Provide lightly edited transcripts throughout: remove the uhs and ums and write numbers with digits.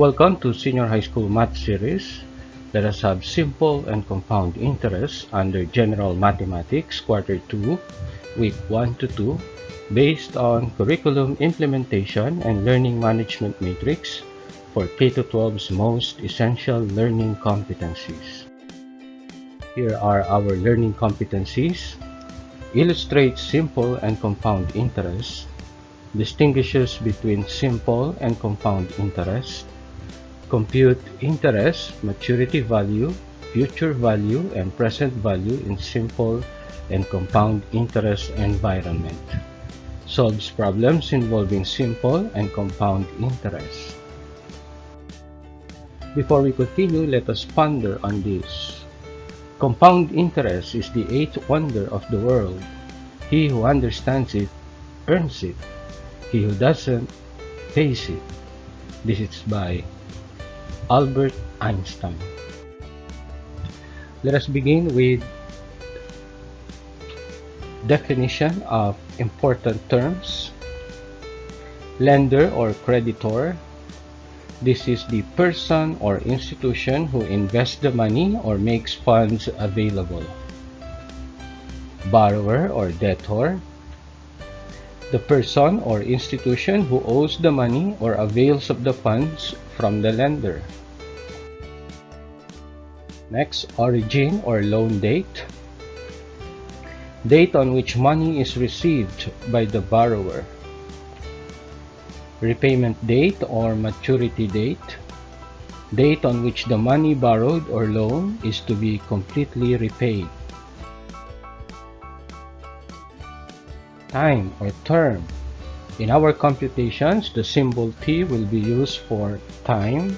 Welcome to Senior High School Math Series. Let us have simple and compound interest under General Mathematics Quarter 2, Week 1 to 2, based on Curriculum Implementation and Learning Management Matrix for K-12's most essential learning competencies. Here are our learning competencies. Illustrate simple and compound interest. Distinguishes between simple and compound interest. Compute interest, maturity value, future value, and present value in simple and compound interest environment. Solves problems involving simple and compound interest. Before we continue, let us ponder on this. Compound interest is the eighth wonder of the world. He who understands it earns it. He who doesn't pays it. This is by Albert Einstein. Let us begin with definition of important terms. Lender or creditor. This is the person or institution who invests the money or makes funds available. Borrower or debtor. The person or institution who owes the money or avails of the funds from the lender. Next, origin or loan date. Date on which money is received by the borrower. Repayment date or maturity date. Date on which the money borrowed or loan is to be completely repaid. Time or term. In our computations, the symbol T will be used for time.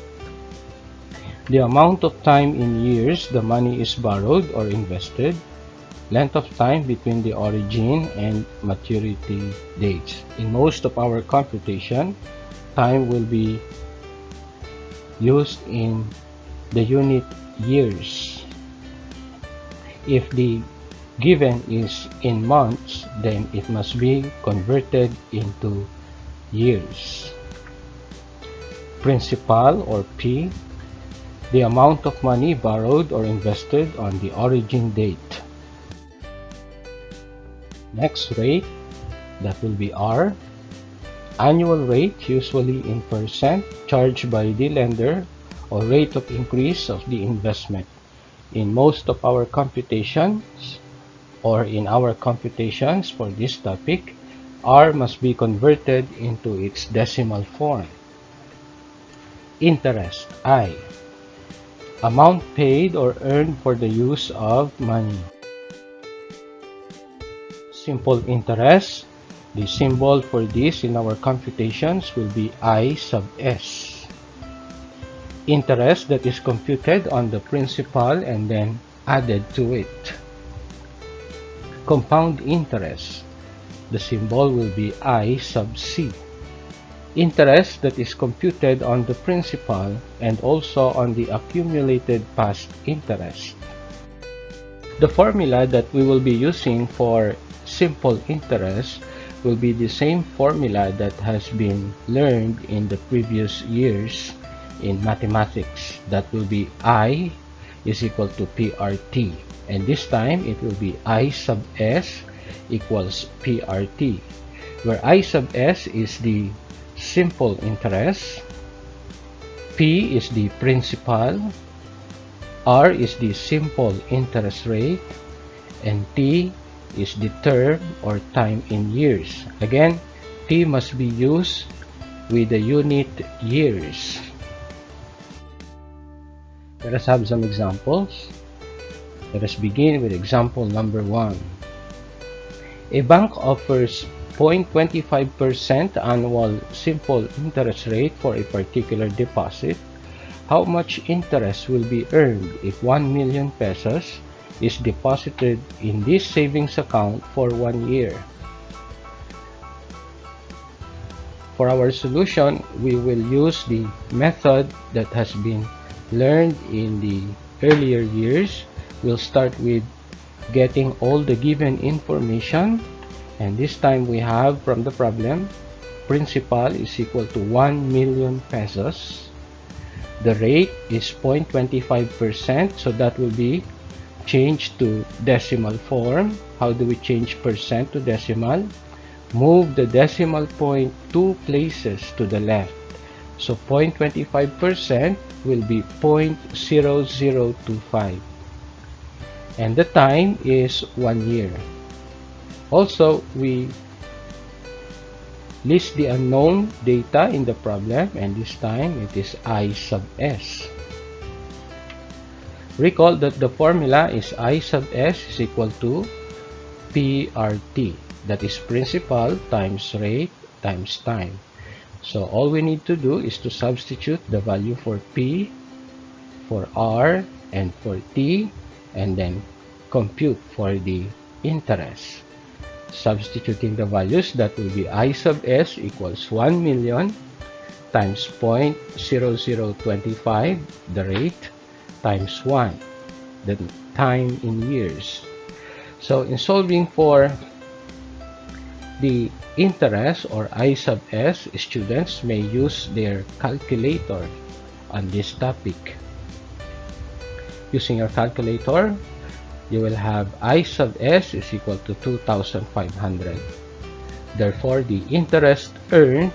The amount of time in years the money is borrowed or invested. Length of time between the origin and maturity dates. In most of our computation, time will be used in the unit years. If the given is in months, then it must be converted into years. Principal or P, the amount of money borrowed or invested on the origin date. Next, rate, that will be R. Annual rate, usually in percent, charged by the lender, or rate of increase of the investment. In most of our computations, or in our computations for this topic, R must be converted into its decimal form. Interest, I. Amount paid or earned for the use of money. Simple interest, the symbol for this in our computations will be I sub S. Interest that is computed on the principal and then added to it. Compound interest, the symbol will be I sub C. Interest that is computed on the principal and also on the accumulated past interest. The formula that we will be using for simple interest will be the same formula that has been learned in the previous years in mathematics. That will be I is equal to PRT. And this time it will be I sub S equals PRT, where I sub S is the simple interest, P is the principal, R is the simple interest rate, and T is the term or time in years. Again, T must be used with the unit years. Let us have some examples. Let us begin with example number 1. A bank offers 0.25% annual simple interest rate for a particular deposit. How much interest will be earned if 1 million pesos is deposited in this savings account for 1 year? For our solution, we will use the method that has been learned in the earlier years. We'll start with getting all the given information, and this time we have from the problem principal is equal to 1 million pesos. The rate is 0.25%, so that will be changed to decimal form. How do we change percent to decimal? Move the decimal point 2 places to the left. So 0.25% will be 0.0025. And the time is 1 year. Also, we list the unknown data in the problem, and this time it is I sub s. Recall that the formula is I sub s is equal to PRT. That is principal times rate times time. So all we need to do is to substitute the value for P, for R, and for T, and then compute for the interest. Substituting the values, that will be I sub s equals 1 million times 0.0025, the rate, times 1, the time in years. So in solving for the interest or I sub s, students may use their calculator on this topic. Using your calculator, you will have I sub s is equal to 2,500. Therefore, the interest earned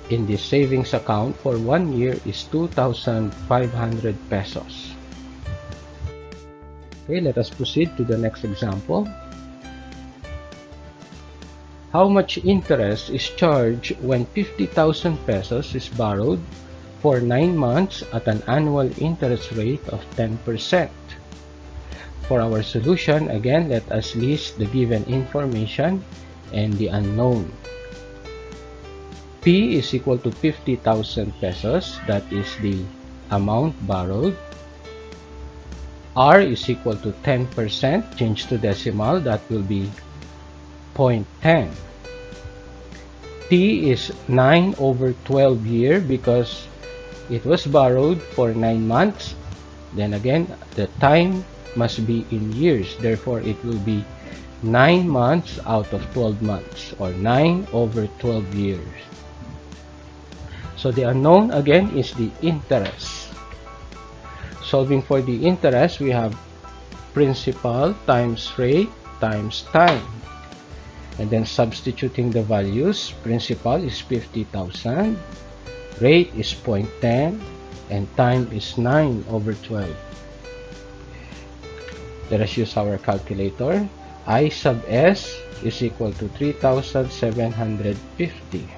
in the savings account for 1 year is 2,500 pesos. Okay, let us proceed to the next example. How much interest is charged when 50,000 pesos is borrowed for 9 months at an annual interest rate of 10%? For our solution, again, let us list the given information and the unknown. P is equal to 50,000 pesos, that is the amount borrowed. R is equal to 10%, change to decimal, that will be 0.10. T is 9 over 12 year because it was borrowed for 9 months. Then again, the time must be in years, therefore it will be 9 months out of 12 months, or 9 over 12 years. So the unknown again is the interest. Solving for the interest, we have principal times rate times time, and then substituting the values. Principal is 50,000, rate is 0.10, and time is 9 over 12. Let us use our calculator. I sub s is equal to 3,750.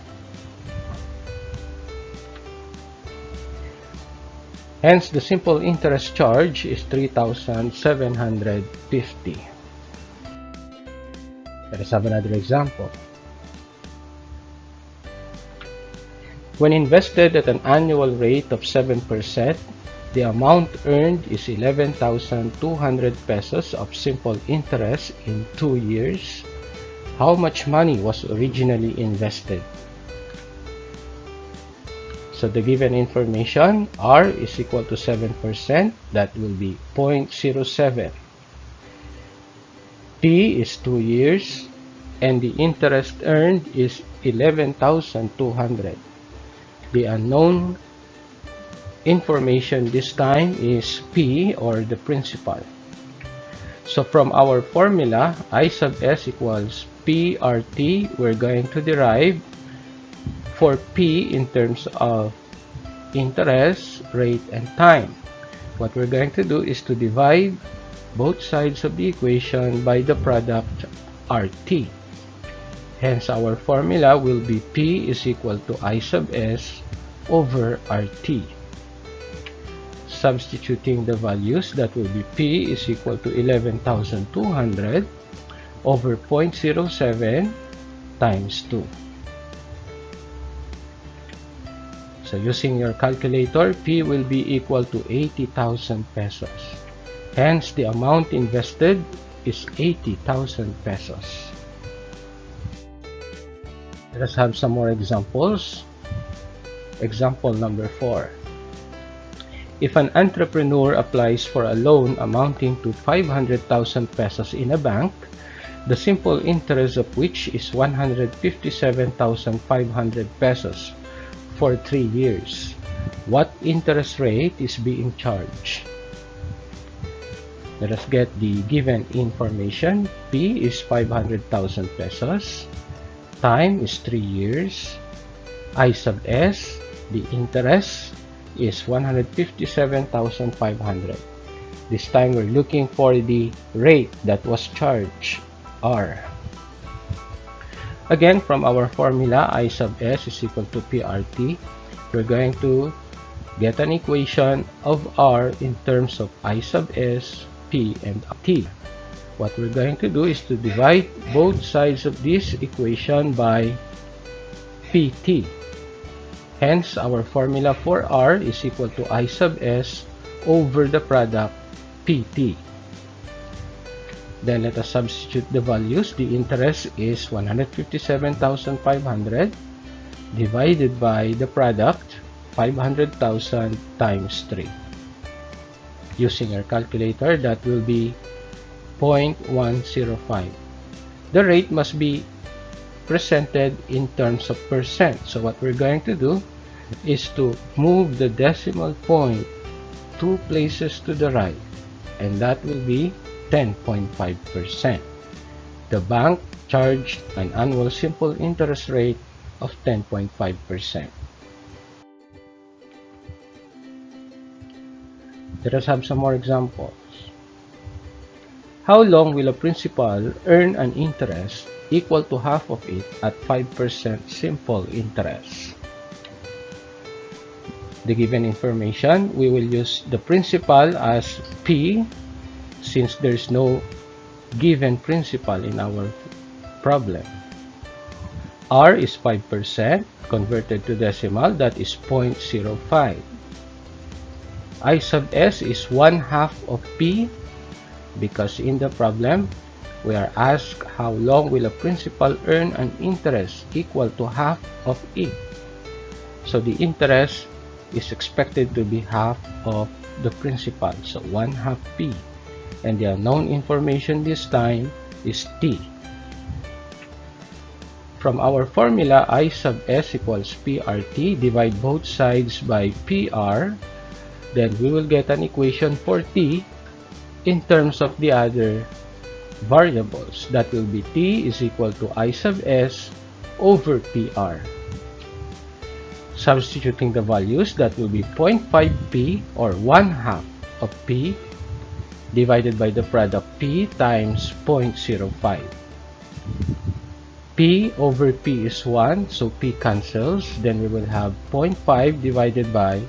Hence, the simple interest charge is 3,750. Let us have another example. When invested at an annual rate of 7%, the amount earned is 11,200 pesos of simple interest in 2 years. How much money was originally invested? So the given information, R is equal to 7%, that will be 0.07. P is 2 years, and the interest earned is 11,200. The unknown information this time is P, or the principal. So from our formula, I sub s equals PRT, we're going to derive for P in terms of interest, rate, and time. What we're going to do is to divide both sides of the equation by the product RT. Hence, our formula will be P is equal to I sub s over RT. Substituting the values, that will be P is equal to 11,200 over 0.07 times 2. So using your calculator, P will be equal to 80,000 pesos. Hence, the amount invested is 80,000 pesos. Let us have some more examples. Example number 4. If an entrepreneur applies for a loan amounting to 500,000 pesos in a bank, the simple interest of which is 157,500 pesos for 3 years, what interest rate is being charged. Let us get the given information. P is 500,000 pesos. Time is 3 years. I sub S, the interest, is 157,500. This time we're looking for the rate that was charged, R. Again, from our formula, I sub S is equal to PRT. We're going to get an equation of R in terms of I sub S, P, and T. What we're going to do is to divide both sides of this equation by PT. Hence, our formula for R is equal to I sub S over the product PT. Then let us substitute the values. The interest is 157,500 divided by the product 500,000 times 3. Using our calculator, that will be 0.105. The rate must be presented in terms of percent. So what we're going to do is to move the decimal point 2 places to the right, and that will be 10.5%. The bank charged an annual simple interest rate of 10.5%. Let us have some more examples. How long will a principal earn an interest equal to half of it at 5% simple interest? The given information, we will use the principal as P since there is no given principal in our problem. R is 5%, converted to decimal, that is 0.05. I sub S is 1/2 of P, because in the problem, we are asked how long will a principal earn an interest equal to half of it. So the interest is expected to be half of the principal, so 1/2 P. And the unknown information this time is T. From our formula, I sub S equals PRT, divide both sides by PR, then we will get an equation for T in terms of the other variables. That will be T is equal to I sub S over PR. Substituting the values, that will be 0.5 P or 1/2 of P divided by the product P times 0.05. P over P is 1, so P cancels. Then we will have 0.5 divided by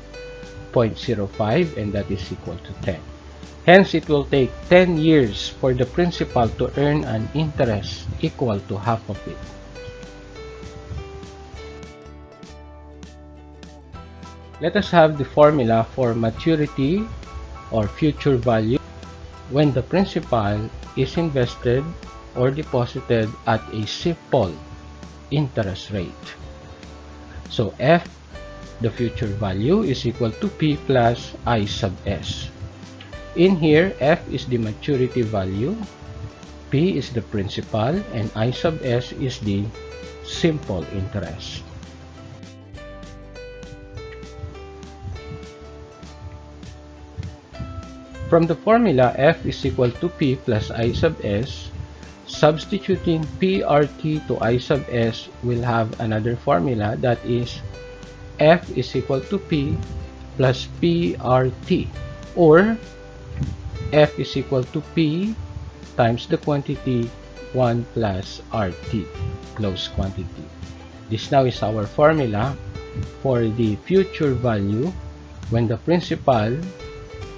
0.05, and that is equal to 10. Hence, it will take 10 years for the principal to earn an interest equal to half of it. Let us have the formula for maturity or future value when the principal is invested or deposited at a simple interest rate. So F, the future value, is equal to P plus I sub S. In here, F is the maturity value, P is the principal, and I sub S is the simple interest. From the formula, F is equal to P plus I sub S, substituting PRT to I sub S will have another formula, that is F is equal to P plus PRT, or F is equal to P times the quantity 1 plus RT, closed quantity. This now is our formula for the future value when the principal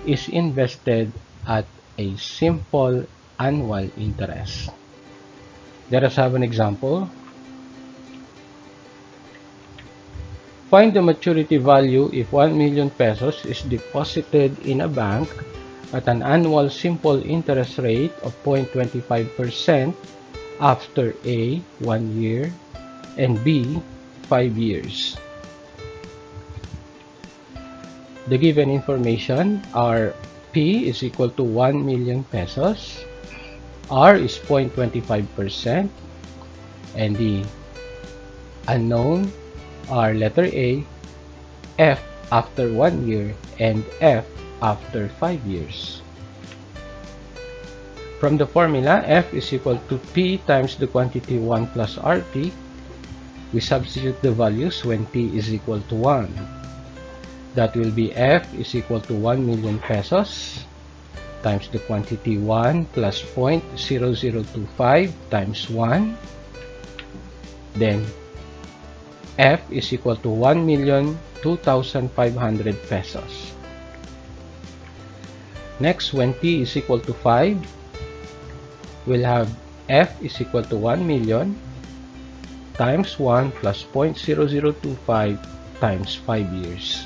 is invested at a simple annual interest. Let us have an example. Find the maturity value if 1 million pesos is deposited in a bank at an annual simple interest rate of 0.25% after A, 1 year, and B, 5 years. The given information are P is equal to 1 million pesos, R is 0.25%, and the unknown are letter A, F, after 1 year and F after 5 years. From the formula, F is equal to P times the quantity 1 plus RP. We substitute the values when P is equal to 1. That will be F is equal to 1 million pesos times the quantity 1 plus 0.0025 times 1. Then F is equal to 1,02,500 pesos. Next, when T is equal to 5, we'll have F is equal to 1 million times 1 plus 0.0025 times 5 years.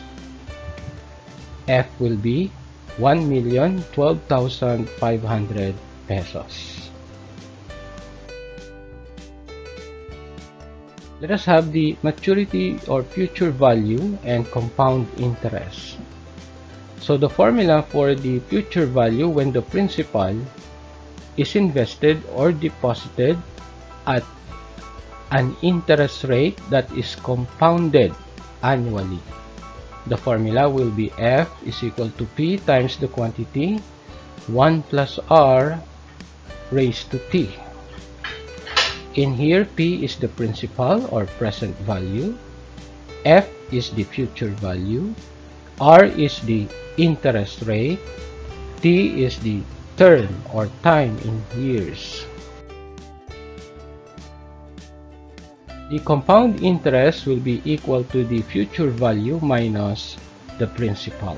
F will be 1,012,500 pesos. Let us have the maturity or future value and compound interest. So the formula for the future value when the principal is invested or deposited at an interest rate that is compounded annually. The formula will be F is equal to P times the quantity 1 plus R raised to T. In here, P is the principal or present value, F is the future value, R is the interest rate, T is the term or time in years. The compound interest will be equal to the future value minus the principal.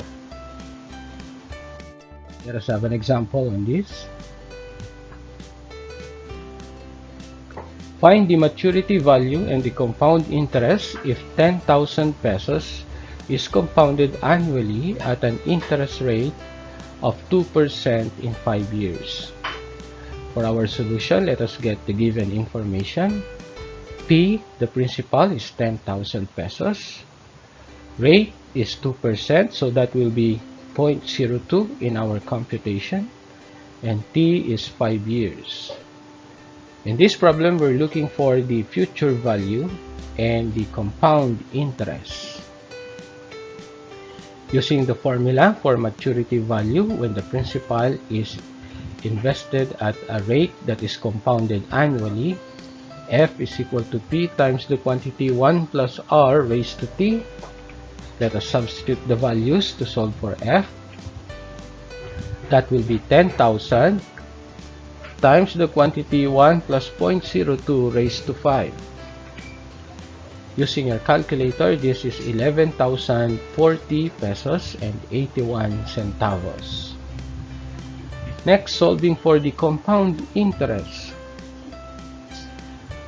Let us have an example on this. Find the maturity value and the compound interest if 10,000 pesos is compounded annually at an interest rate of 2% in 5 years. For our solution, let us get the given information. P, the principal, is 10,000 pesos. Rate is 2%, so that will be 0.02 in our computation. And T is 5 years. In this problem, we're looking for the future value and the compound interest. Using the formula for maturity value when the principal is invested at a rate that is compounded annually, F is equal to P times the quantity 1 plus R raised to T. Let us substitute the values to solve for F. That will be 10,000 times the quantity 1 plus 0.02 raised to 5. Using your calculator, this is 11,040 pesos and 81 centavos. Next, solving for the compound interest.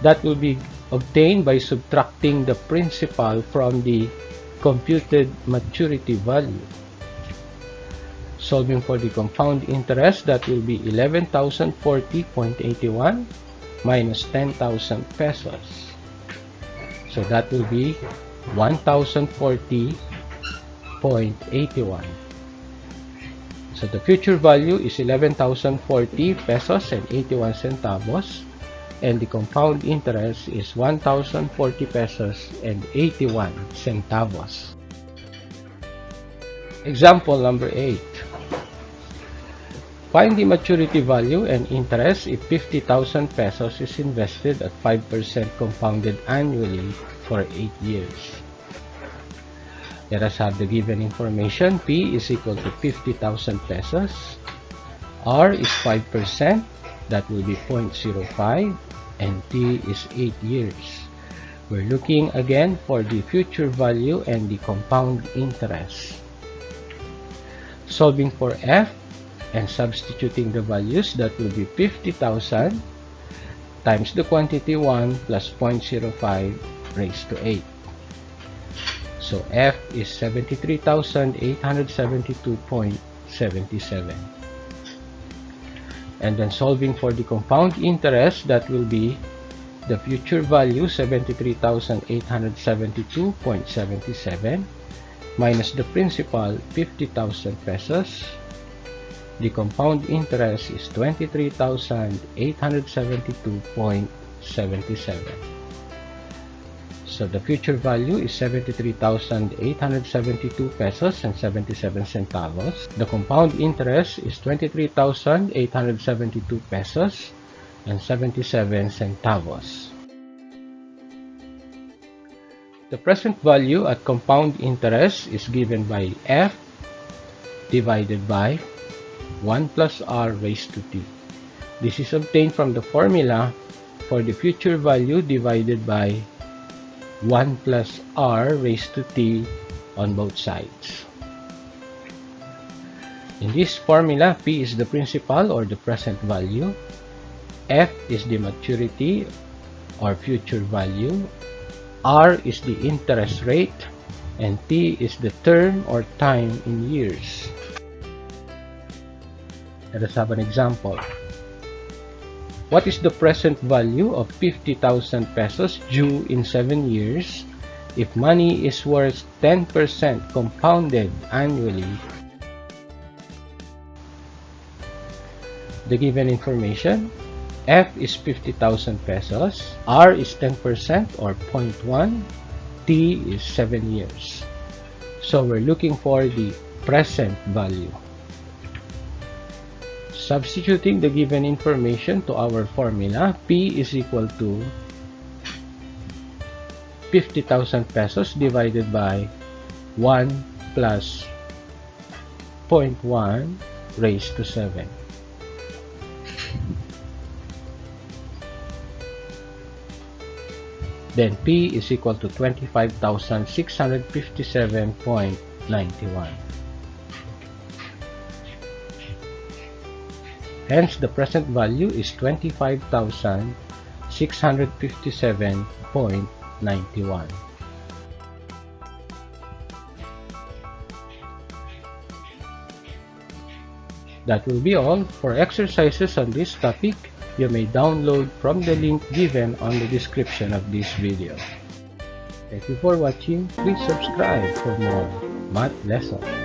That will be obtained by subtracting the principal from the computed maturity value. Solving for the compound interest, that will be 11,040.81 minus 10,000 pesos. So that will be 1,040.81. So the future value is 11,040 pesos and 81 centavos. And the compound interest is 1,040 pesos and 81 centavos. Example number 8. Find the maturity value and interest if 50,000 pesos is invested at 5% compounded annually for 8 years. Let us have the given information. P is equal to 50,000 pesos. R is 5%. That will be 0.05. And T is 8 years. We're looking again for the future value and the compound interest. Solving for F and substituting the values, that will be 50,000 times the quantity 1 plus 0.05 raised to 8. So F is 73,872.77. And then solving for the compound interest, that will be the future value 73,872.77 minus the principal 50,000 pesos. The compound interest is 23,872.77. So the future value is 73,872 pesos and 77 centavos. The compound interest is 23,872 pesos and 77 centavos. The present value at compound interest is given by F divided by 1 plus R raised to T. This is obtained from the formula for the future value divided by 1 plus R raised to T on both sides. In this formula, P is the principal or the present value, F is the maturity or future value, R is the interest rate, and T is the term or time in years. Let us have an example. What is the present value of 50,000 pesos due in 7 years if money is worth 10% compounded annually? The given information: F is 50,000 pesos, R is 10% or 0.1, T is 7 years. So we're looking for the present value. Substituting the given information to our formula, P is equal to 50,000 pesos divided by 1 plus 0.1 raised to 7. Then P is equal to 25,657.91. Hence, the present value is 25,657.91. That will be all. For exercises on this topic, you may download from the link given on the description of this video. Thank you for watching. Please subscribe for more math lessons.